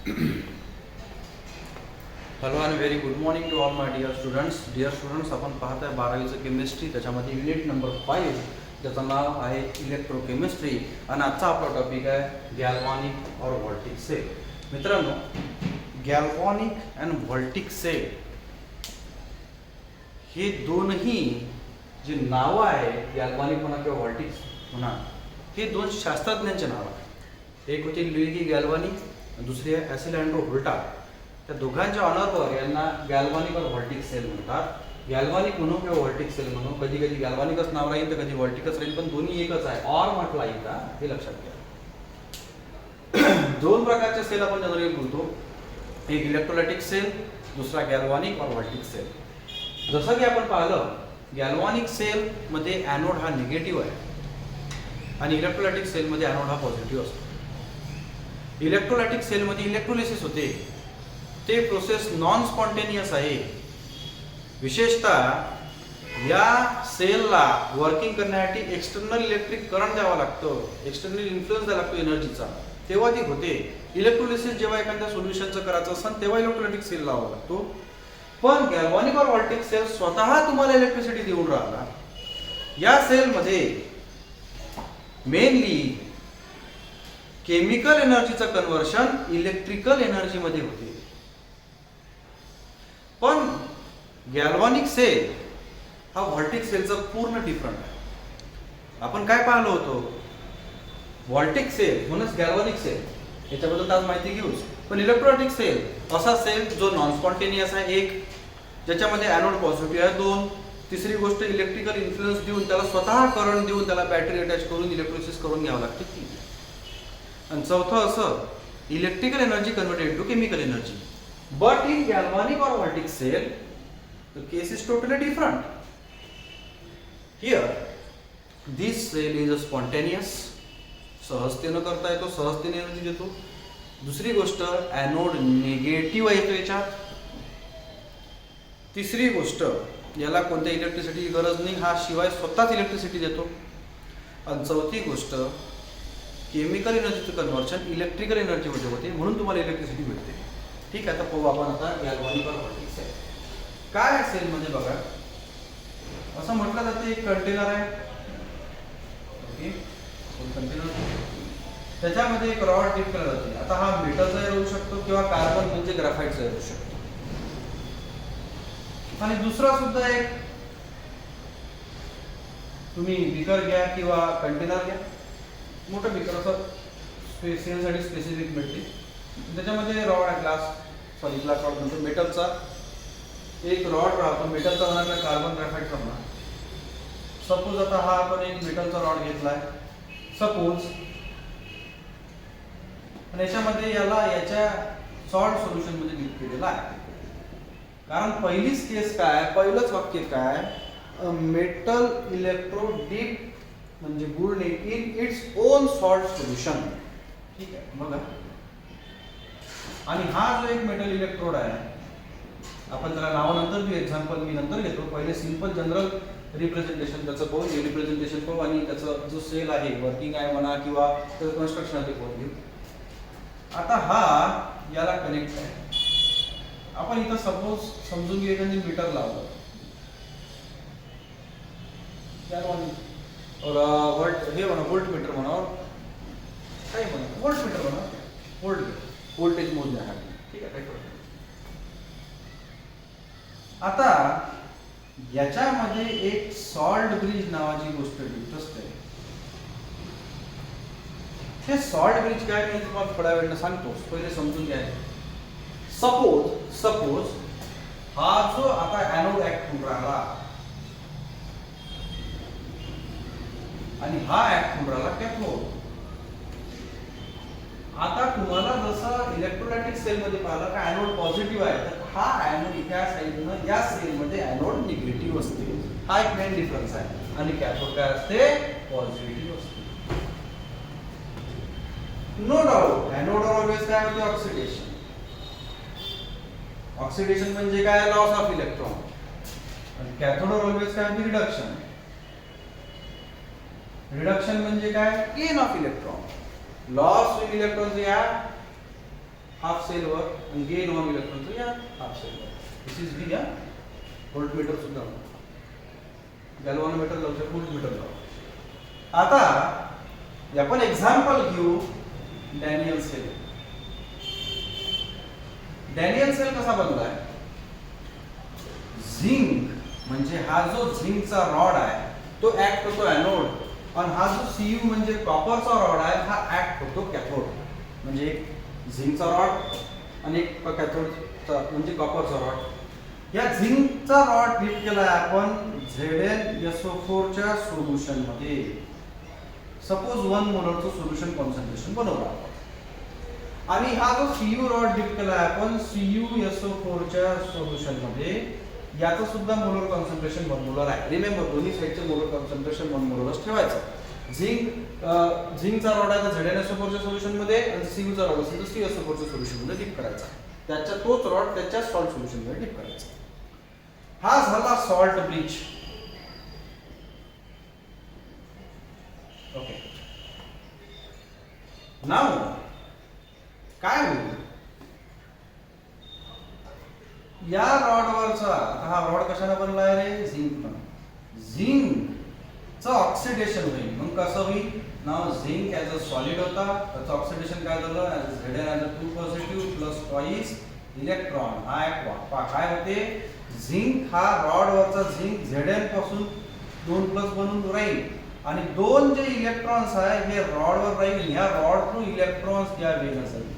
Hello and very good morning to all my dear students. आपण पाहत आहे 12वीचं केमिस्ट्री, त्याच्यामध्ये युनिट नंबर 5 ज्याचं नाव आहे इलेक्ट्रोकेमिस्ट्री. आणि आजचा आपला टॉपिक आहे गॅल्व्हॅनिक और व्होल्टिक सेल. मित्रांनो, गॅल्व्हॅनिक अँड व्होल्टिक सेल हे दोनही जे नावं आहे, गॅल्व्हॅनिक म्हणा किंवा व्होल्टिक म्हणा, हे दोन शास्त्रज्ञांचे नाव आहे. एक होते लुइगी गॅल्व्हानी, दुसरी आहे ॲसिलँड्रो व्होल्टा. त्या दोघांच्या ऑनरवर यांना गॅल्व्हॅनिक और व्होल्टिक सेल म्हणतात. गॅल्व्हॅनिक म्हणू किंवा व्होल्टिक सेल म्हणू, कधी कधी गॅल्व्हॅनिकच नाव राहील तर कधी व्होल्टिकच राहील, पण दोन्ही एकच आहे. ऑर म्हटलं आहे का हे लक्षात घ्या. दोन प्रकारचे सेल आपण जनरली बोलतो, एक इलेक्ट्रोलायटिक सेल, दुसरा गॅल्व्हॅनिक और व्होल्टिक सेल. जसं की आपण पाहिलं, गॅल्व्हॅनिक सेल मध्ये ॲनोड हा निगेटिव्ह आहे आणि इलेक्ट्रोलायटिक सेलमध्ये ॲनोड हा पॉझिटिव्ह असतो. इलेक्ट्रोलायटिक सेलमध्ये इलेक्ट्रोलिसिस होते, ते प्रोसेस नॉन स्पॉन्टेनियस आहे. विशेषतः या सेलला वर्किंग करण्यासाठी एक्सटर्नल इलेक्ट्रिक करंट द्यावा लागतो, एक्सटर्नल इन्फ्लुएन्स द्यावा लागतो एनर्जीचा, तेव्हा ती होते. इलेक्ट्रोलिसिस जेव्हा एखाद्या सोल्युशनचं करायचं असेल तेव्हा इलेक्ट्रोलायटिक सेल लावावा लागतो. पण गॅल्व्हॅनिक और व्होल्टिक सेल स्वतः तुम्हाला इलेक्ट्रिसिटी देऊन राहिला. या सेलमध्ये मेनली केमिकल एनर्जीचं कन्व्हर्शन इलेक्ट्रिकल एनर्जी मध्ये होते. पण गॅल्व्हॅनिक सेल हा व्होल्टिक सेलचा पूर्ण डिफरंट आहे. आपण काय पाहिलं होतं, व्होल्टिक सेल म्हणूनच गॅल्व्हॅनिक सेल, याच्याबद्दल आज माहिती घेऊच. पण इलेक्ट्रोलायटिक सेल असा सेल जो नॉन स्पॉन्टेनियस आहे, एक ज्याच्यामध्ये ॲनोड पॉझिटिव्ह आहे, दोन, तिसरी गोष्ट इलेक्ट्रिकल इन्फ्लुएन्स देऊन त्याला स्वतः करंट देऊन त्याला बॅटरी अटॅच करून इलेक्ट्रोलिसिस करून घ्यावं लागते, आणि चौथं असं electrical energy converted to chemical energy. But in galvanic or voltaic cell the case is totally different. Here this cell is spontaneous, सहजतेनं करता येतो, सहजतेने एनर्जी देतो. दुसरी गोष्ट ॲनोड निगेटिव्ह येतो याच्यात. तिसरी गोष्ट याला कोणत्या इलेक्ट्रिसिटीची गरज नाही, हा शिवाय स्वतःच इलेक्ट्रिसिटी देतो. आणि चौथी गोष्ट केमिकल एनर्जीचं कन्व्हर्शन इलेक्ट्रिकल एनर्जीमध्ये होते, म्हणून तुम्हाला इलेक्ट्रिसिटी मिळते. ठीक आहे, आता पाहू आपण आता गॅल्व्हॅनिक और व्होल्टिक सेल काय सेल मध्ये. बघा, असं म्हटलं जातं एक कंटेनर आहे, ओके, कंटेनर, त्याच्यामध्ये एक रॉड डिप केला जाते. आता हा मेटलचा राहू शकतो किंवा कार्बन म्हणजे ग्राफाइटचा राहू शकतो. आणि दुसरा सुद्धा एक तुम्ही बिकर घ्या किंवा कंटेनर घ्या, मोठं बिकर असं सेलसाठी स्पेसिफिक मिळते. त्याच्यामध्ये रॉड आहे, ग्लास रॉड म्हणतो, मेटलचा एक रॉड राहतो. मेटलचा म्हणा किंवा कार्बन ग्राफाइटचा म्हणा. सपोज आता हा आपण एक मेटलचा रॉड घेतलाय सपोज, आणि याच्यामध्ये याच्या सॉल्ट सोल्युशन मध्ये डिप केलेला आहे. कारण पहिलीच केस काय, पहिलंच वाक्य काय, मेटल इलेक्ट्रो डीप म्हणजे बुडणे in its own salt solution. ठीक आहे, बघा. आणि हा जो एक मेटल इलेक्ट्रोड आहे, आपण त्याला नावानंतर देऊ, एक्झाम्पल मी नंतर घेतो. पहिले सिंपल जनरल रिप्रेझेंटेशन त्याचं पाहू, रिप्रेझेंटेशन पाहू, आणि त्याचं जो सेल आहे वर्किंग आहे म्हणा किंवा त्याचं कन्स्ट्रक्शन आहे ते पाहून घेऊ. आता हा याला कनेक्ट आहे. आपण इथं सपोज समजून घेऊ एखादी मीटर लावलं, हे म्हणा व्होल्ट मीटर म्हणा, काय म्हणा व्होल्ट मीटर म्हणा, व्होल्टेज मोजण्यासाठी. ठीक आहे, आता याच्यामध्ये एक सॉल्ट ब्रिज नावाची गोष्ट इंटरेस्ट आहे. हे सॉल्ट ब्रिज काय मी तुम्हाला थोड्या वेळानं सांगतो, पहिले समजून घ्या. सपोज हा जो आता ॲनोड ऍक्ट होऊन राहिला आणि हा ऍक्ट होऊन राहिला कॅथोड. आता तुम्हाला जसं इलेक्ट्रोलायटिक सेल मध्ये पाहिलं का ॲनोड पॉझिटिव्ह आहे, तर हा ॲनोड या साईडनं या सेलमध्ये ॲनोड निगेटिव्ह असते. हा एक मेन डिफरन्स आहे. आणि कॅथोड काय असते, पॉझिटिव्ह असते. नो डाऊट ॲनोड ऑलवेज काय होते, ऑक्सिडेशन. ऑक्सिडेशन म्हणजे काय, लॉस ऑफ इलेक्ट्रॉन. आणि कॅथोड ऑलवेज काय होते, रिडक्शन. रिडक्शन म्हणजे काय, gain of electron. Loss of electrons या हाफ हाफ सेलवर आणि गेन 1 इलेक्ट्रॉनचं या हाफ सेलवर. दिस इज व्ही. व्होल्टमीटर सुद्धा गॅल्व्हॅनोमीटर लावू शकतो, व्होल्टमीटर लावू. आता आपण एक्झाम्पल घेऊ डॅनियल सेल. डॅनियल सेल कसा बनलाय? झिंक म्हणजे हा जो झिंकचा रॉड आहे तो ऍक्ट होतो एनोड, आणि हा जो Cu म्हणजे कॉपरचा रॉड आहे हा ऍक्ट होतो कॅथोड. म्हणजे एक झिंकचा रॉड आणि एक कॅथोडचा म्हणजे कॉपरचा रॉड. या झिंकचा रॉड डिप केलाय आपण ZnSO4 च्या सोल्युशन मध्ये. सपोज 1 मोलरचं सोल्युशन कॉन्सन्ट्रेशन बनवलं आपण, आणि हा जो Cu रॉड डिप केलाय आपण CuSO4 च्या सोल्युशन मध्ये, याचं सुद्धा मोलर कॉन्सन्ट्रेशन 1 मोलर आहे. रिमेंबर दोन्ही साइडचे मोलर कॉन्सन्ट्रेशन 1 मोलरच ठेवायचं. झिंकचा रॉड आहे तर ZnSO4 च्या सोल्युशन मध्ये, आणि Cu चा रॉड असेल तर CuSO4 च्या सोल्युशन मध्ये डिप करायचा. त्याच्या तोच रॉड त्याच्या सॉल्ट सोल्युशन मध्ये डिप करायचा. हा झाला सॉल्ट ब्लीच. ओके, नाउ काय होईल या रॉडवरचा? हा रॉड कशाने बनलाय रे? झिंक. झिंकचं ऑक्सिडेशन होईल. मग कसं होईल? नाव झिंक ॲज अ सॉलिड होता, त्याचं ऑक्सिडेशन काय झालं? Zn as a 2 positive plus twice electron. हा एक काय होते? झिंक हा रॉडवरचा झिंक Zn पासून 2 प्लस बनून राहील, आणि 2 जे इलेक्ट्रॉन्स आहे हे रॉडवर राहील. ह्या रॉड थ्रू इलेक्ट्रॉन्स या वेन असेल.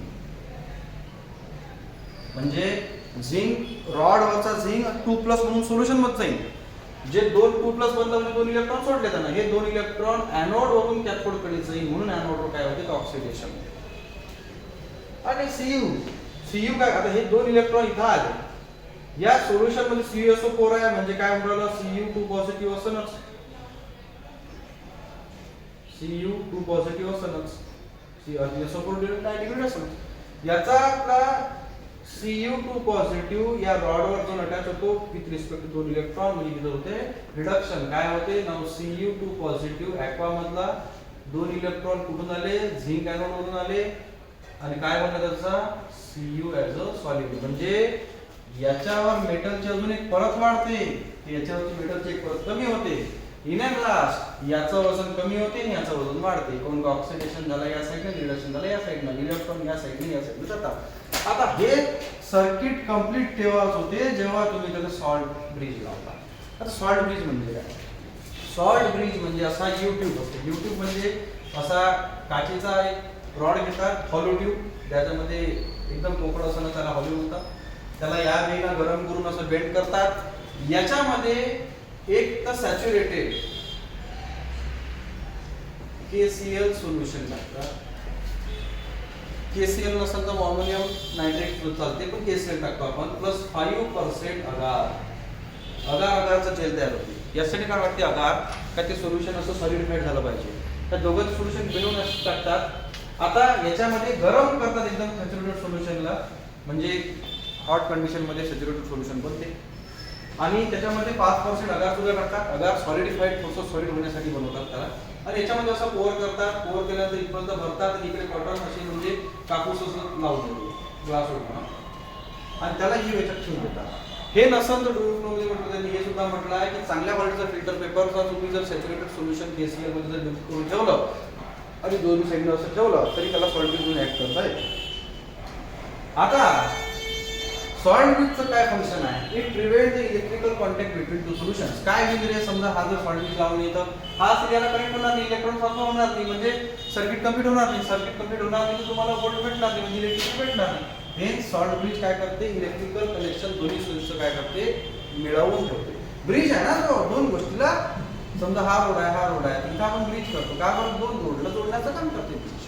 म्हणजे झिंक रॉडवरचा झिंक 2 प्लस म्हणून सोल्युशन मध्ये जाईल. जे 2 प्लस बनलं म्हणजे 2 इलेक्ट्रॉन सोडले त्यांना, हे 2 इलेक्ट्रॉन एनोड वरून कॅथोड कडे जाईल. म्हणून एनोड वर काय होते? ऑक्सिडेशन. आणि Cu काय? आता हे 2 इलेक्ट्रॉन इथं आले या सोल्युशन मध्ये. CuSO4 आहे म्हणजे काय म्हणतो? Cu2 पॉझिटिव्ह असणच. Cu2 पॉझिटिव्ह असणच. CuSO4 डिग्रेड असणच. याचा आपला Cu2 पॉझिटिव्ह या रॉडवर जो अटॅच होतो विथ रिस्पेक्ट टू 2 इलेक्ट्रॉन, म्हणजे इथे होते रिडक्शन. काय होते? नाव Cu2 पॉझिटिव्ह ऍक्वा मधला 2 इलेक्ट्रॉन कुठून आले? झिंक एनोड वरून आले, आणि काय बनला त्याचा? Cu as a solid. म्हणजे याच्यावर मेटलची अजून एक परत वाढते, याच्यावरची मेटलची एक परत कमी होते. इन अँड लास्ट याचं वजन कमी होते आणि याचं वजन वाढते. कोण ऑक्सिडेशन झालं या साईडने, रिडक्शन झालं या साईडने, इलेक्ट्रॉन या साईडने या साईडने जातात. आता हे सर्किट कंप्लीट तेव्हाच होते जेव्हा तुम्ही त्याला सॉल्ट ब्रिज लावता. आता सॉल्ट ब्रिज म्हणजे काय? सॉल्ट ब्रिज म्हणजे असा ट्यूब असतो. ट्यूब म्हणजे असा काचेचा एक रॉड घेतात, हॉलो ट्यूब, त्याच्यामध्ये एकदम पोकळ असताना त्याला हॉलो म्हणतात. त्याला या वेळेला गरम करून असं बेंड करतात. याच्यामध्ये एक तर सॅच्युरेटेड KCl सोल्युशन टाकतात. KCl नसेल तर अमोनियम नायट्रेट चालते, पण KCl टाकतो आपण. प्लस 5% अगार. अगारचं जेल तयार होते. यासाठी काय वाटते? अगार का ते सोल्युशन असं सॉलिडिफाईड झालं पाहिजे. त्या दोघं सोल्युशन मिळून टाकतात. आता याच्यामध्ये गरम करतात एकदम सॅच्युरेटेड सोल्युशनला, म्हणजे हॉट कंडिशन मध्ये सॅच्युरेटेड सोल्युशन बनते. आणि त्याच्यामध्ये 5% अगार सुद्धा टाकतात. अगार सॉलिडिफाईड प्रोसेस सॉलिड होण्यासाठी बनवतात त्याला. आणि याच्यामध्ये असं पोअर करतात. पोअर केल्यानंतर इथपर्यंत भरतात, आणि इकडे कॉटन मशीन म्हणजे कापूस असं लावून देतो ग्लास होता, आणि त्याला ही याच्यात ठेवून देतात. हे नसेल तर डोळ्यामध्ये म्हटलं त्यांनी हे सुद्धा म्हटलं आहे की चांगल्या क्वालिटीचा फिल्टर पेपरचा तुम्ही जर सॅच्युरेटेड सोल्युशन KCl मध्ये जर डिप करून ठेवलं आणि दोन्ही साईडने असं ठेवलं तरी त्याला सॉल्ट ब्रिज म्हणून ऍक्ट करता येते. आता सॉल्ट ब्रिजचं काय फंक्शन आहे? It prevent the electrical contact between two solutions. काय होईल रे? समजा हा जर सॉल्ट ब्रिज लावून येतं, हा याला कनेक्ट होणार नाही, इलेक्ट्रॉन ट्रान्सफर होणार नाही, म्हणजे सर्किट कंप्लीट होणार नाही. सर्किट कंप्लीट होणार नाही तर तुम्हाला व्होल्ट भेटणार नाही, म्हणजे इलेक्ट्रिसिटी भेटणार नाही. हे सॉल्ट ब्रिज काय करते? इलेक्ट्रिकल कनेक्शन दोन्ही सोल्युशन काय करते? मिळवून ठेवते. ब्रिज आहे ना तो, दोन गोष्टीला, समजा हा रोड आहे तिथे आपण ब्रिज करतो. का बरं? 2 रोडला जोडण्याचं काम करते ब्रिज.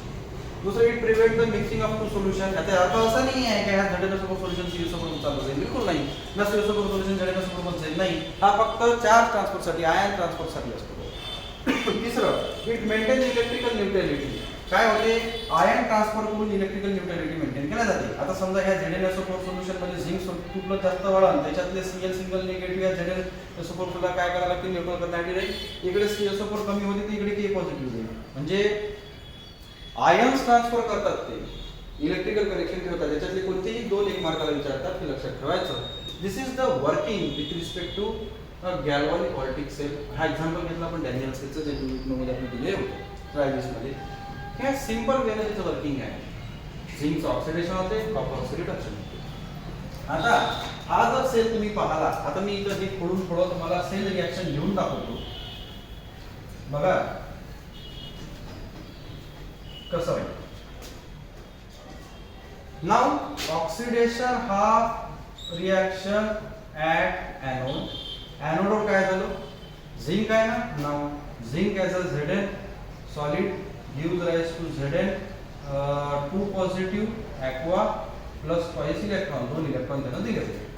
दुसरं, it prevent the mixing of 2 solution. याचा अर्थ असा नाही आहे की ह्या ZnSO4 सोल्युशन CuSO4 चालू जाईल, बिलकुल नाही. ना CuSO4 सोल्युशन ZnSO4 मध्ये जाईल, नाही. हा फक्त चार्ज ट्रान्सफरसाठी, आयन ट्रान्सफरसाठी असतो. तिसरं, इट मेंटेन इलेक्ट्रिकल न्यूट्रॅलिटी. काय होते? आयन ट्रान्सफर करून इलेक्ट्रिकल न्यूट्रॅलिटी मेंटेन केली जाते. आता समजा ह्या ZnSO4 सोल्युशन मध्ये झिंक 2 प्लस जास्त वाढलं, त्याच्यातले Cl सिंगल निगेटिव्ह या ZnSO4 सुद्धा काय करायला लागते? न्यूट्रल करण्यासाठी राहील. इकडे CuSO4 कमी होते तर इकडे K पॉझिटिव्ह जाईल. म्हणजे आयन्स ट्रान्सफर करतात ते इलेक्ट्रिकल कनेक्शन ठेवतात त्याच्यातले कोणतेही दोन एक मार्काला विचारतात, ते लक्षात ठेवायचं. This is the working with respect to galvanic voltaic cell. हा एक्झाम्पल घेतला आपण डॅनियल सेलचं जे मध्ये आपण दिले होते ट्रायलिस्टमध्ये. हे सिंपल वेने त्याचं वर्किंग आहे. झिंकचं ऑक्सिडेशन होते, कॉपरचं रिडक्शन होते. आता हा जर सेल तुम्ही पाहिला, आता मी इथं हे खोडून थोडं तुम्हाला सेल रिॲक्शन लिहून दाखवतो बघा कसं आहे. नाउ ऑक्सिडेशन हा रिॲक्शन ॲट एनोड. एनोडवर काय झालं, झिंक आहे ना. Now zinc as a Zn solid gives rise to Zn 2 positive aqua plus twice electron, 2 electron त्यांना दिले होते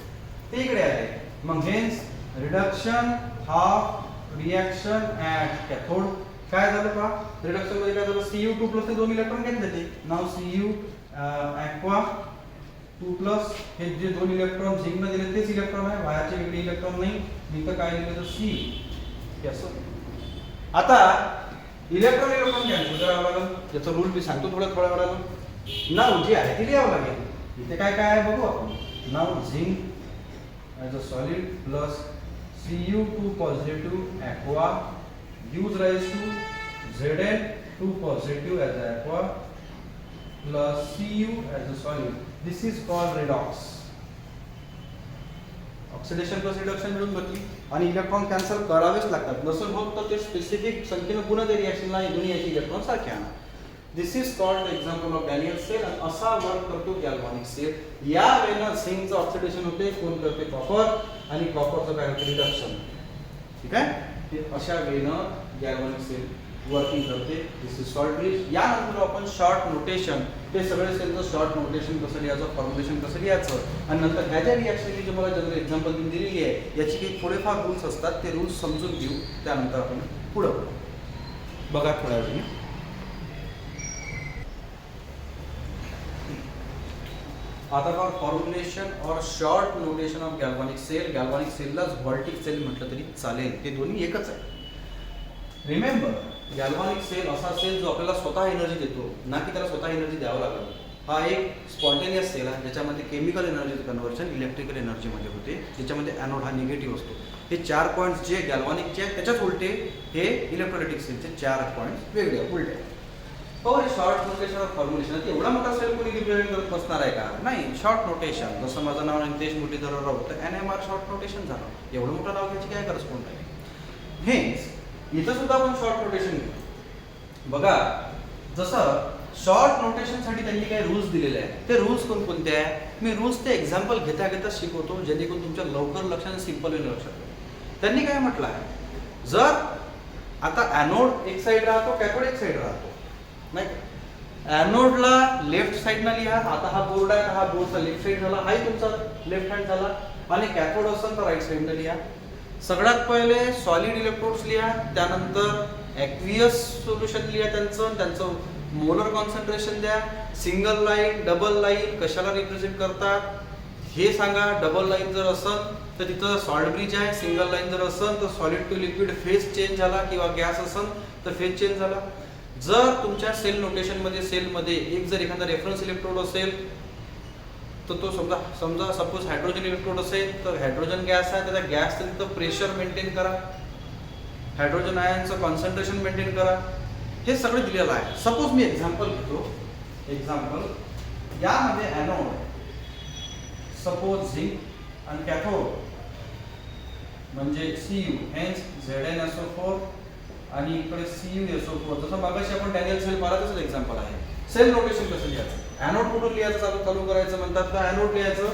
ते इकडे आहे. मग hence reduction half reaction at cathode. काय झालं पहा रिडक्शन मध्ये काय झालं, Cu2 प्लस ते 2 इलेक्ट्रॉन घेतले ते. नाउ Cu aqua 2 प्लस हे जे 2 इलेक्ट्रॉन झिंक ने दिले तेच इलेक्ट्रॉन आहे, बाहेरचे वेगळे इलेक्ट्रॉन नाही. मी तर काय लिहिलं तर C असं. आता इलेक्ट्रॉन कॅन्सल करावं लागेल, याचा रूल मी सांगतो थोड्या वेळानं. नाउ जी आहे ती लिहावं लागेल. इथे काय काय आहे बघू आपण. Now zinc as a solid plus Cu2 positive aqua gives rise to Zn 2 positive as aqua plus Cu as a solid. This is called redox. Oxidation plus reduction मिळून बघली आणि इलेक्ट्रॉन कॅन्सल करावेच लागतात. नसून होत तर ते स्पेसिफिक संख्येनं पुन्हा ते रिॲक्शनला दोन्ही याचे इलेक्ट्रॉन सारखे आणा. This is called example of Daniel cell. आणि असा वर्क करतो गॅल्व्हॅनिक सेल. या वेळेला झिंकचं ऑक्सिडेशन होते, कोण करते कॉपर, आणि कॉपरचं काय होते रिडक्शन. ठीक आहे, ते अशा वेळेनं गॅल्व्हॅनिक सेल वर्किंग करते. दिस इज शॉर्ट ब्रिज. यानंतर आपण शॉर्ट नोटेशन, ते सगळे सेलचं शॉर्ट नोटेशन कसं लिहायचं, फॉर्म्युलेशन कसं लिहायचं, आणि नंतर ह्या ज्या रिॲक्शनची जे मला जनरल एक्झाम्पल दिलेली आहे याची काही थोडेफार रूल्स असतात, ते रूल्स समजून घेऊ. त्यानंतर आपण पुढं बघा थोड्या वेळी. आता फॉर फॉर्म्युलेशन और short notation of galvanic cell. Galvanic सेललाच व्हॉल्टिक सेल म्हटलं तरी चालेल, ते दोन्ही एकच आहे. रिमेंबर, गॅल्व्हॅनिक सेल असा सेल जो आपल्याला स्वतः एनर्जी देतो, ना की त्याला स्वतः एनर्जी द्यावं लागेल. हा एक स्पॉन्टेनियस सेल आहे ज्याच्यामध्ये केमिकल एनर्जीचं कन्व्हर्शन इलेक्ट्रिकल एनर्जीमध्ये होते, ज्याच्यामध्ये एनोड हा निगेटिव्ह असतो. हे 4 पॉईंट्स जे गॅल्व्हॅनिकचे आहेत त्याच्याच उलटे हे इलेक्ट्रोलायटिक सेलचे 4 पॉईंट्स वेगळे उलटे. हो, हे शॉर्ट नोटेशन ऑफ फॉर्म्युलेशन. एवढा मोठा सेल कोणी रिप्रेझेंट करत बसणार आहे का? नाही. शॉर्ट नोटेशन, जसं माझं नाव नितेश मुरलीधर राऊत तर NMR शॉर्ट नोटेशन झालं. एवढं मोठं नाव घ्यायची काय गरज कोण नाही. हेच इथं सुद्धा आपण शॉर्ट नोटेशन घेऊ. बघा, जसं शॉर्ट नोटेशनसाठी त्यांनी काही रूल्स दिलेले आहेत. ते रूल्स कोणते आहे, मी रूल्स ते एक्झाम्पल घेता घेता शिकवतो, जेणेकरून तुमच्या लवकर लक्षात सिंपल वेने लक्षात येईल. त्यांनी काय म्हटलं आहे, जर आता ॲनोड एक साईड राहतो, कॅथोड एक साईड राहतो, नाही का. ॲनोडला लेफ्ट साईडला लिहा. आता हा बोर्ड आहे, हा बोर्डचा लेफ्ट साईड झाला, हाही तुमचा लेफ्ट हँड झाला. आणि कॅथोड असेल तर राईट साईडला लिहा. सगळ्यात पहिले सॉलिड इलेक्ट्रोड्स लिहा, त्यानंतर ॲक्वियस सोल्युशन लिहा, त्यांचं मोलर कॉन्सन्ट्रेशन द्या. सिंगल लाईन, डबल लाईन कशाला रिप्रेझेंट करतात हे सांगा. डबल लाईन जर असेल तर तिथं सॉल्ट ब्रिज आहे. सिंगल लाईन जर असेल तर solid to liquid phase change झाला, किंवा गॅस असेल तर फेज चेंज झाला. जर तुमच्या सेल नोटेशनमध्ये सेलमध्ये एक जर एखादा रेफरन्स इलेक्ट्रोड असेल तर तो समजा सपोज हायड्रोजन इलेक्ट्रोड असेल तर हायड्रोजन गॅस आहे, त्याचा गॅस तिथं प्रेशर मेंटेन करा, हायड्रोजन आयनचं कॉन्सन्ट्रेशन मेंटेन करा. हे सगळं दिलेलं आहे. सपोज मी एक्झाम्पल घेतो. एक्झाम्पल यामध्ये ॲनोड सपोज झिंक आणि कॅथोड म्हणजे Cu, हेन्स ZnSO4 आणि इकडे CuSO4. जसं मागाशी आपण डॅनियल सेल पाहिला तसंच एक्झाम्पल आहे. सेल नोटेशन कसं लिहायचं, ॲनोड कुठून लिहायचं चालू करायचं म्हणतात तर ॲनोड लिहायचं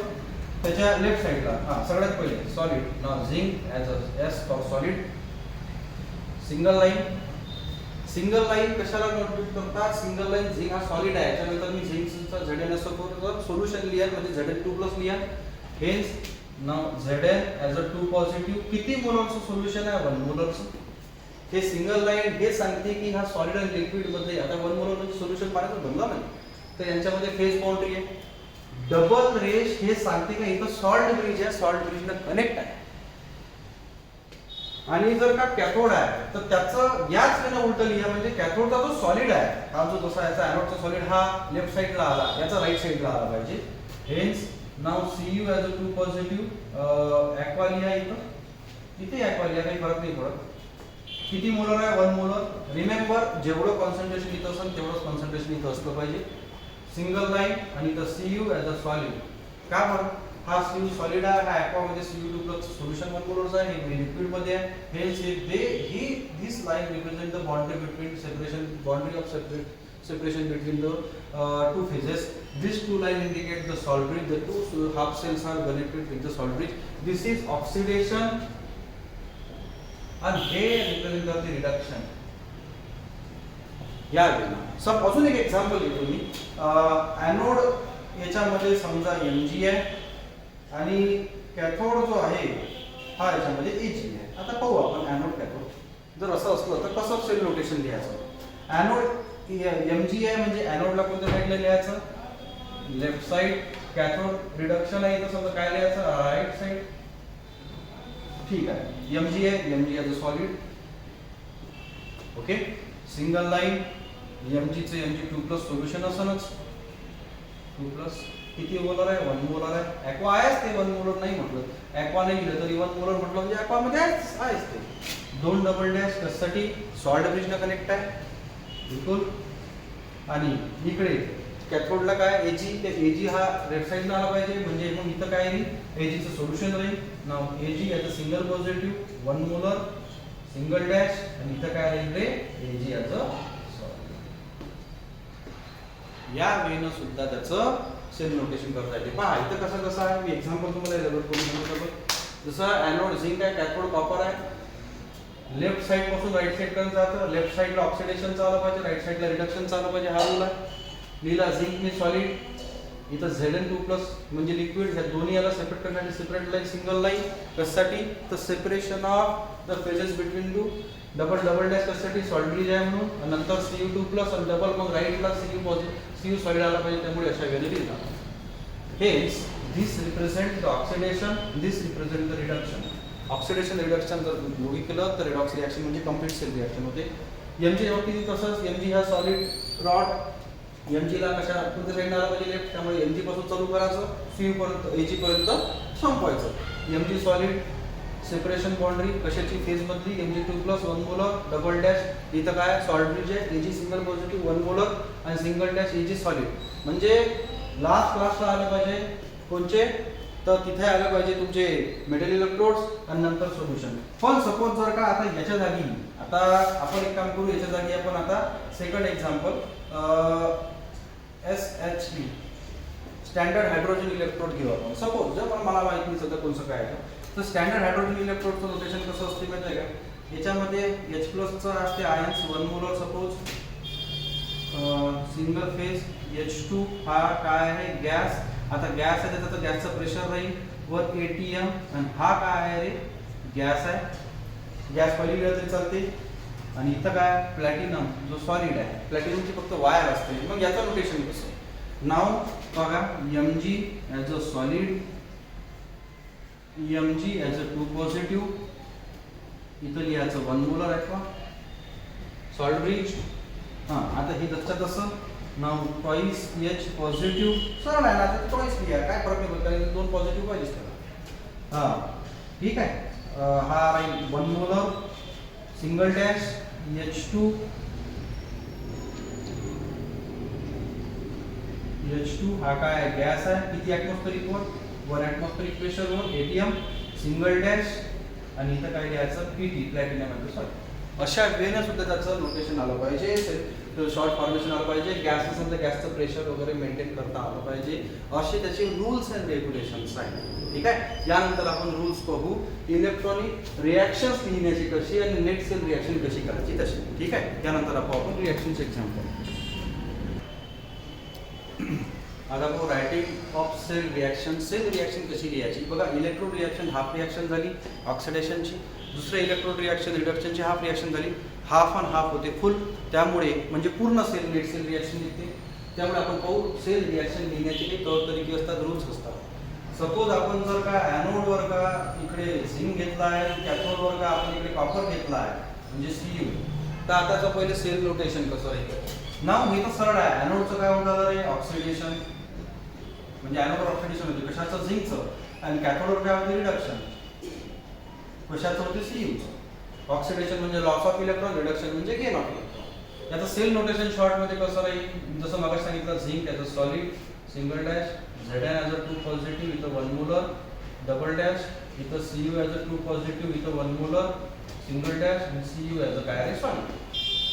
त्याच्या लेफ्ट साईडला. हां, सगळ्यात पहिले solid. Now zinc as a S for solid. Single line कशाला नोट करतात, सिंगल लाईन झिंक हा सॉलिड आहे, त्यानंतर मी झिंकचा ZnSO4 सोल्युशन लिहा म्हणजे Zn2+ लिहा. Hence now Zn as a 2 positive. किती मोलरचं सोल्युशन आहे, 1 मोलरचं. हे सिंगल लाईन हे सांगते की हा सॉलिड आणि लिक्विड मध्ये आता 1 मोलर सोल्युशन पाण्याचं बनला नाही तर यांच्यामध्ये फेज बाउंड्री आहे. डबल रेश हे सांगते का इथं सॉल्ट ब्रिज आहे, सॉल्ट ब्रिजला कनेक्ट आहे. आणि जर का कॅथोड आहे तर त्याचं याच वेळेला उलट लिहा, म्हणजे कॅथोडचा जो सॉलिड आहे हा जो जसा याचा एनोडचा सॉलिड हा लेफ्ट साइडला आला, याचा राईट साइडला आला पाहिजे. Hence now Cu as a 2 positive aqua लिहा इथे ॲक्वा लिहा, काही फरक नाही पडत. किती मोलर आहे? 1 मोलर. रिमेंबर जेवढं कॉन्सन्ट्रेशन इथं असेल तेवढंच कॉन्सन्ट्रेशन इथं असलं पाहिजे. सिंगल लाईन आणि इथं Cu as a सॉलिड. का बरं? हा Cu सॉलिड आहे, हा ॲक्वा मध्ये Cu2 प्लस सोल्युशन 1 मोलरचा आहे, हे लिक्विड मध्ये आहे. Hence this line represent the boundary between boundary of separation between the two phases. These two lines indicate the salt bridge. The two half cells are connected with the salt bridge. This is oxidation and हे represent the reduction. या वेळेला सब अजून एक example घेतो मी. Anode याच्यामध्ये समजा Mg आहे आणि कॅथोड जो आहे हा याच्यामध्ये Ag आहे. आता पाहू आपण एनोड कॅथोड जर असं असलं तर कसं सेल नोटेशन लिहायचं. एनोड Mg आहे म्हणजे एनोडला कोणत्या साइडला लिहायचं? Left side. कॅथोड रिडक्शन आहे तर समजा काय लिहायचं? Right side. ठीक आहे. Mg आहे, Mg as a solid. Okay. Single line Mg चे Mg2 प्लस सोल्युशन असणच 2 प्लस. किती मोलर आहे? 1 मोलर आहे. ॲक्वा आहेच ते 1 मोलर नाही म्हटलं. ॲक्वा नाही लिहिलं तरी 1 मोलर म्हटलं म्हणजे ॲक्वा मध्ये आहेच ते. 2 डबल डॅश कशासाठी? सॉल्ट ब्रिजला कनेक्ट आहे. बिलकुल. आणि इकडे कॅथोडला काय Ag, ते Ag हा लेफ्ट साइडला आला पाहिजे म्हणजे मग इथं काय येईल? Ag चं सोल्युशन राहील. Now Ag as a single positive 1 molar single dash आणि इथं काय राहील रे? Ag as a solid. या वेळेनं सुद्धा त्याचं सेल नोटेशन करता येते. पहा इथं कसं आहे, मी एक्झाम्पल तुम्हाला डेव्हलप करून सांगतो. जसं एनोड झिंक आहे, कॅथोड कॉपर आहे. लेफ्ट साइड पासून राइट साइड पर्यंत जातं. लेफ्ट साइडला ऑक्सिडेशन चालू पाहिजे, राइट साइडला रिडक्शन चालू पाहिजे. हा रूल आहे. लिहिला झिंक ने सॉलिड, इथं Zn2 प्लस म्हणजे लिक्विड. ह्या दोन्ही याला सेपरेट करण्यासाठी सेपरेट लाईन सिंगल लाईन. कशासाठी? तर separation of the phases between two. Double dash कशासाठी? सॉल्ट ब्रिज आहे म्हणून. आणि नंतर Cu2 प्लस आणि डबल मग राईटला Cu सॉलिड आला पाहिजे, त्यामुळे अशा वेळेला लिहिला. Hence this represent the oxidation, this represent the reduction. Oxidation reduction जर दोघी केलं तर रिडॉक्स रिॲक्शन म्हणजे कंप्लीट सेल रिॲक्शन होते. Mg बाबतीत तसंच. Mg हा सॉलिड रॉड. Mg ला कशा कोणत्या साईडला आला पाहिजे? लेफ्ट. त्यामुळे Mg पासून चालू करायचं, Cu पर्यंत Ag पर्यंत संपवायचं. Mg सॉलिड सेपरेशन बाउंड्री कशाची? फेज मधली. Mg2 plus 1 molar double dash. इथं काय? सॉल्ट ब्रिज आहे. Ag सिंगल पॉझिटिव्ह 1 मोलर आणि सिंगल डॅश Ag सॉलिड. म्हणजे लास्ट क्लासला आलं पाहिजे कोणचे? तर तिथे आलं पाहिजे तुमचे मेटल इलेक्ट्रोड्स आणि नंतर सोल्युशन. पण सपोज जर का आता याच्या जागी, आता आपण एक काम करू, याच्या जागी आपण आता second example SHE standard hydrogen electrode घेऊ आपण. सपोज जर मला माहित नाही सध्या कोणतं काय आहे तर स्टँडर्ड हायड्रोजन इलेक्ट्रोडचं नोटेशन कसं असते माहिती आहे का? याच्यामध्ये H प्लसचं असते ions 1 molar suppose. Single phase H2 हा काय आहे? गॅस. आता गॅस आहे त्याचा गॅसचं प्रेशर राहील वर ATM आणि हा काय आहे रे? गॅस आहे. गॅस पहिली लिहिलं तरी चालते. आणि इथं काय? प्लॅटिनम जो सॉलिड आहे. प्लॅटिनमची फक्त वायर असते. मग याचं नोटेशन कसं? नाव बघा Mg as a solid, Mg as a 2 positive. इथं लिहायचं 1 मोलर आहे का? Salt bridge. हां आता हे जसं तसं. नाव ट्वाइस H पॉझिटिव्ह. सरळ आहे ना, ते ट्वाइस लिहा, काय फरक नाही पडत, 2 पॉझिटिव्ह पाहिजेच त्याला. हां ठीक आहे. हा राहील 1 molar single dash H2. H2 हा काय? गॅस आहे. किती ॲटमॉस्फेरिक वर? 1 ॲटमॉस्फेरिक प्रेशर वर ATM सिंगल डॅश आणि इथं काय लिहायचं? PT platinum as a solid. अशा वेळेनं सुद्धा त्याचं नोटेशन आलं पाहिजे, शॉर्ट फॉर्मेशन आलं पाहिजे. गॅस असेल तर गॅसचं प्रेशर वगैरे मेंटेन करता आलं पाहिजे. असे त्याचे रूल्स अँड रेग्युलेशन्स आहेत. ठीक आहे. यानंतर आपण रूल्स पाहू इलेक्ट्रॉनिक रिॲक्शन्स लिहिण्याची कशी आणि नेट सेल रिॲक्शन कशी करायची तशी. ठीक आहे. त्यानंतर आपण रिॲक्शनचे एक्झाम्पल. आता आपण writing of cell reaction. Cell reaction कशी लिहायची बघा. इलेक्ट्रोड रिॲक्शन हाफ रिॲक्शन झाली ऑक्सिडेशनची. दुसरं इलेक्ट्रोड रिॲक्शन रिडक्शनची हाफ रिॲक्शन झाली. हाफ आणि हाफ होते फुल, त्यामुळे म्हणजे पूर्ण सेल नेट सेल रिॲक्शन लिहिते. त्यामुळे आपण पाहू सेल रिॲक्शन लिहिण्याचे काही तौर तरीके असतात, रूल्स असतात. सपोज आपण जर का ॲनोड वर का इकडे झिंक घेतला आहे, कॅथोड वर का आपण इकडे कॉपर घेतला आहे म्हणजे Cu, तर आताचं पहिले सेल रोटेशन कसं राहील नाव हे तर सरळ आहे. ॲनोडचं काय होतं रे ऑक्सिडेशन, म्हणजे ॲनोड ऑक्सिडेशन होते कशाचं झिंकचं, आणि कॅथोडवर काय होते रिडक्शन कशाचं होते Cuचं. ऑक्सिडेशन म्हणजे लॉस ऑफ इलेक्ट्रॉन, रिडक्शन म्हणजे गेन ऑफ इलेक्ट्रॉन. याचं सेल नोटेशन शॉर्ट मध्ये कसं राहील, जसं मग सांगितलं zinc as a solid single dash, Zn as a 2 positive with a 1 molar, double dash with a Cu as a 2 positive with a 1 molar, single dash and Cu as a chiral solid.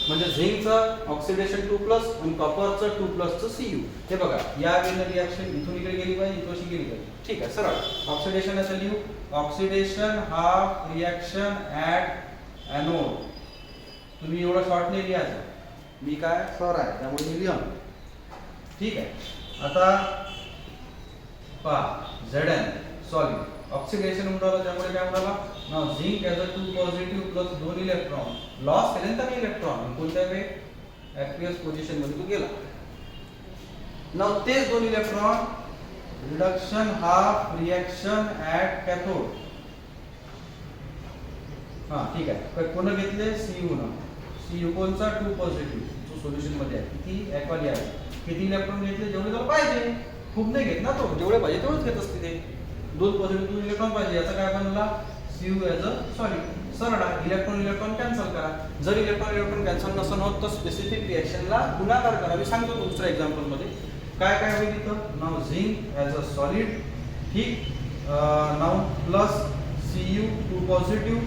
म्हणजे झिंकचं oxidation 2+ आणि कॉपरचं 2+चं Cu. हे बघा या वेळेला reaction इथून इकडे गेली पाहिजे, इथून अशी गेली पाहिजे. ठीक आहे सरळ ऑक्सिडेशन असं लिहू, oxidation half reaction at anode. तुम्ही एवढं शॉर्ट नाही लिहायचं, मी काय सर आहे त्यामुळे मी लिहा. ठीक आहे आता Zn सॉलिड ऑक्सिडेशन उडाला त्यामुळे काय उडाला ना zinc as a 2 positive plus 2 electron loss केले तर इलेक्ट्रॉन कोणत्या वे ॲक्वियस पोझिशन मध्ये तो गेला. ना तेच 2 electron reduction half reaction at cathode. हां ठीक आहे कोण घेतले Cu ना, Cu कोणचा 2 पॉझिटिव्ह जो सोल्युशन मध्ये आहे. किती ॲक्वाली आहे, किती इलेक्ट्रॉन घेतले जेवढे त्याला पाहिजे, खूप नाही घेत ना तो, जेवढे पाहिजे तेवढेच घेत असते ते. 2 पॉझिटिव्ह 2 इलेक्ट्रॉन पाहिजे, याचा काय बनला Cu ॲज अ सॉलिड. सरळ इलेक्ट्रॉन इलेक्ट्रॉन कॅन्सल करा. जर इलेक्ट्रॉन इलेक्ट्रॉन कॅन्सल नसन होत तर स्पेसिफिक रिॲक्शनला गुणाकार करा. मी सांगतो दुसऱ्या एक्झाम्पल मध्ये काय काय होईल इथं. Now zinc as a solid, ठीक, नाव प्लस Cu 2 पॉझिटिव्ह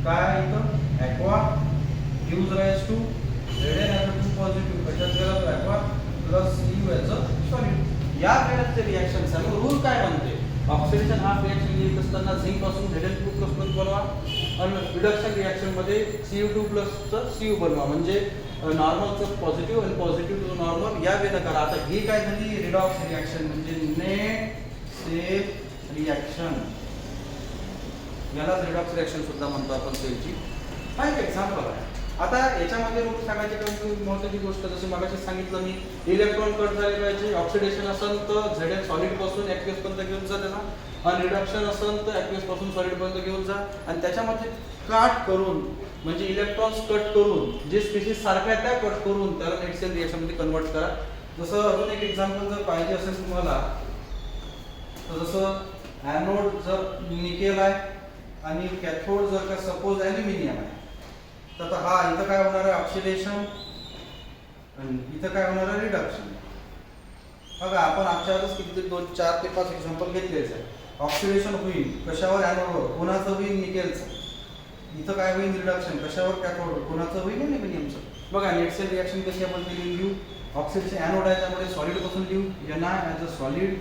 काय इथं aqua use rise to Zn as a 2 positive कशात गेला aqua plus Cu as a solid. या वेळेचे रिॲक्शन्स आहे. रूल काय म्हणते, ऑक्सिडेशन हाफ रिॲक्शन येत असताना झिंक पासून Zn2+ बनवा आणि रिडक्शन रिॲक्शन मध्ये Cu2+ चं Cu बनवा. म्हणजे नॉर्मलचं पॉझिटिव्ह आणि पॉझिटिव्ह टू नॉर्मल या वेळेला करा. आता ही काय झाली रिडॉक्स रिॲक्शन म्हणजे नेट सेल रिॲक्शन, यालाच रिडॉक्स रिॲक्शन सुद्धा म्हणतो आपण सेलची. हा एक एक्झाम्पल आहे. आता याच्यामध्ये रूल सांगायची काही महत्त्वाची गोष्ट जसं मगाशी सांगितलं मी, इलेक्ट्रॉन कट झाले पाहिजे. ऑक्सिडेशन असेल तर Zn सॉलिड पासून ॲक्वियस पर्यंत घेऊन जा त्याचा, आणि रिडक्शन असेल तर ॲक्वियस पासून सॉलिड पर्यंत घेऊन जा. आणि त्याच्यामध्ये कट करून म्हणजे इलेक्ट्रॉन्स कट करून जे स्पीशीज सारख्या आहेत त्या कट करून त्याला नेट सेल रिॲक्शन मध्ये कन्वर्ट करा. जसं अजून एक एक्झाम्पल जर पाहिजे असेल तुम्हाला तर जसं ॲनोड जर निकेल आहे आणि कॅथोड जर का सपोज ॲल्युमिनियम आहे, तर हा इथं काय होणार आहे ऑक्सिडेशन आणि इथं काय होणार आहे रिडक्शन. बघा आपण आजच्या आजच किती 2, 4 ते 5 एक्झाम्पल घेतलेच आहे. ऑक्सिडेशन होईल कशावर ॲनोडवर, कोणाचं होईल निकेलचं. इथं काय होईल रिडक्शन कशावर कॅथोड, कोणाचं होईल ॲल्युमिनियमचं. बघा नेट सेल रिॲक्शन कशी आपण केली लिहू, ऑक्सिडेशन ॲनोड आहे त्यामुळे सॉलिड पासून लिहू Ni as a solid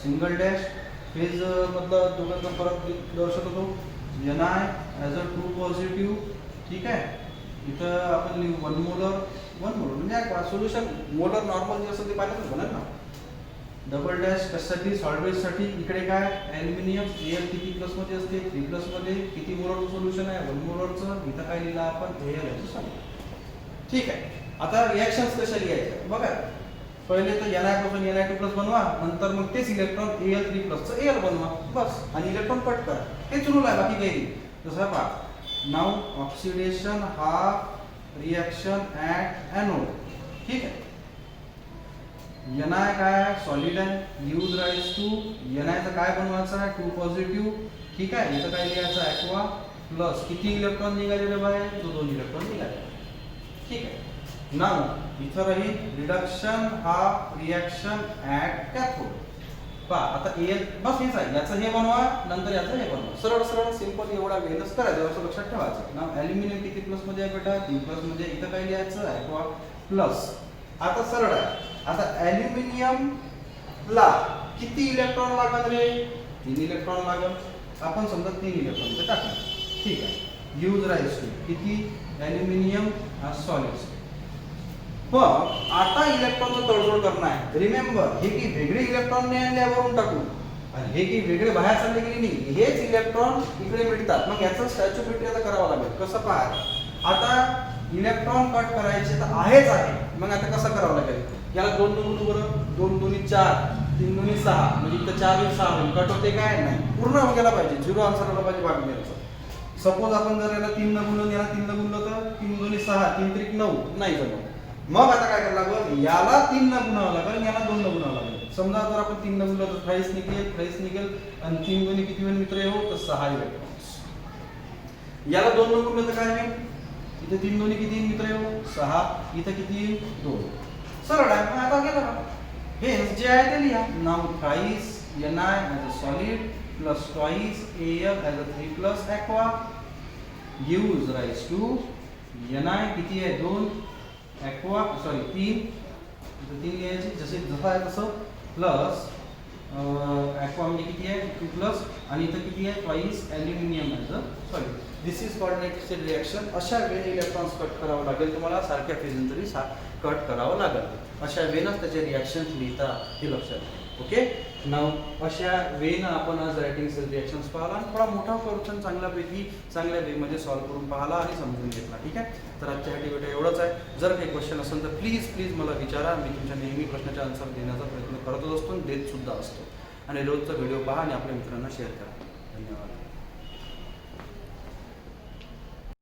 single dash phase मधलं दोघांचा फरक दर्शवत होतो. Ni ॲज अ 2 पॉझिटिव्ह, ठीक आहे. इथं आपण लिहू 1 मोलर म्हणजे सोल्युशन मोलर नॉर्मल जे असेल ते पाण्यातच बनेल ना. डबल डॅश कशासाठी सॉल्वेजसाठी, इकडे काय ॲल्युमिनियम Al किती प्लस मध्ये असते 3+ मध्ये, किती मोलरचं सोल्युशन आहे 1 मोलरचं. इथं काय लिहिलं आपण Al ॲज सॉलिड. ठीक आहे. आता रिॲक्शन्स कशा लिहायच्या बघा, पहिले तर Ni पासून Ni2+ बनवा, नंतर मग तेच इलेक्ट्रॉन Al3+ चं Al बनवा बस, आणि इलेक्ट्रॉन कट करा. हेच रूल आहे, बाकी काही नाही. जसं पहा now oxidation half reaction at anode, ठीक आहे. Ni काय सॉलिड आहे यूज राईज टू Niचं काय बनवायचं आहे 2 पॉझिटिव्ह, ठीक आहे. इथं काय लिहायचं ॲक्वा प्लस किती इलेक्ट्रॉन निघालेले बाहेर, 2 इलेक्ट्रॉन निघाले, ठीक आहे. नाउ इथं राहील reduction half reaction at cathode. पहा आता Al बस हेच आहे, याचं हे बनवा नंतर याचं हे बनवा. सरळ सरळ सिंपल एवढा वेळच करायचं, असं लक्षात ठेवायचं. नाव ॲल्युमिनियम किती प्लस मध्ये आहे बेटा 3+ मध्ये, इथं काय लिहायचं ॲक्वा प्लस. आता सरळ आहे. आता ॲल्युमिनियम ला किती इलेक्ट्रॉन लागल रे 3 इलेक्ट्रॉन लागल. आपण समजा 3 इलेक्ट्रॉन इथे टाकलं, ठीक आहे. यूज राईज टू किती ॲल्युमिनियम सॉलिड. पण आता इलेक्ट्रॉनचं तडजोड करणं आहे. रिमेंबर हे की वेगळे इलेक्ट्रॉन आणल्यावरून टाकू आणि हे की वेगळे बाहेर चालले गेले नाही, हेच इलेक्ट्रॉन इकडे मिळतात. मग याचं स्टॅच्यूमेट्री आता करावं लागेल. कसं पहा, आता इलेक्ट्रॉन कट करायचे तर आहेच आहे, मग आता कसं करावं लागेल, याला 2 बरं 2 2 4 3 दुनी 6 म्हणजे इथं 4 6 होईल. कट होते काय नाही, पूर्ण गेला पाहिजे, 0 आन्सर आला पाहिजे भागलेलं. सपोज आपण जर याला 3 न गुणलं याला 3 न गुणलं तर 3 दुनी 6 3 त्रिक 9 नाही जमत. मग आता काय करायला लागेल, याला 3 न गुणावं लागेल, याला 2 न गुणावं लागेल. समजा जर आपण 3 न गुणलं तर 28 निघेल आणि 3 दुनी किती होईल मित्र हो, तर 6 येईल. याला 2 न गुणलं तर काय होईल, इथे 3 दुनी किती मित्र हो 6, इथं किती 2. सरळ आहे. मग आता गेला हे जे आहे ते लिहा. नाव thrice Ni as a solid plus twice Al as a 3 plus aqua gives rise to Ni किती आहे 2 aqua 3 लिहायचे जसं आहे तसं प्लस aqua म्हणजे किती आहे 2 प्लस आणि इथं किती आहे twice aluminum as a solid. This is coordinated reaction. अशा वेळी इलेक्ट्रॉन्स कट करावं लागेल तुम्हाला, सारख्या फेजन तरी कट करावं लागेल. अशा वेनच त्याचे रिएक्शन्स लिहिता हे लक्षात. ओके, नाव अशा वेनं आपण आज रायटिंग सेल रिएक्शन्स पाहिला आणि थोडा मोठा क्वेश्चन चांगल्या वेमध्ये सॉल्व्ह करून पाहिला आणि समजून घेतला. ठीक आहे, तर आजच्या व्हिडिओ एवढंच आहे. जर काही क्वेश्चन असेल तर प्लीज मला विचारा. मी तुमच्या नेहमी प्रश्नाचे आन्सर देण्याचा प्रयत्न करतच असतो आणि देत सुद्धा असतो. आणि रोजचा व्हिडिओ पहा आणि आपल्या मित्रांना शेअर करा. धन्यवाद.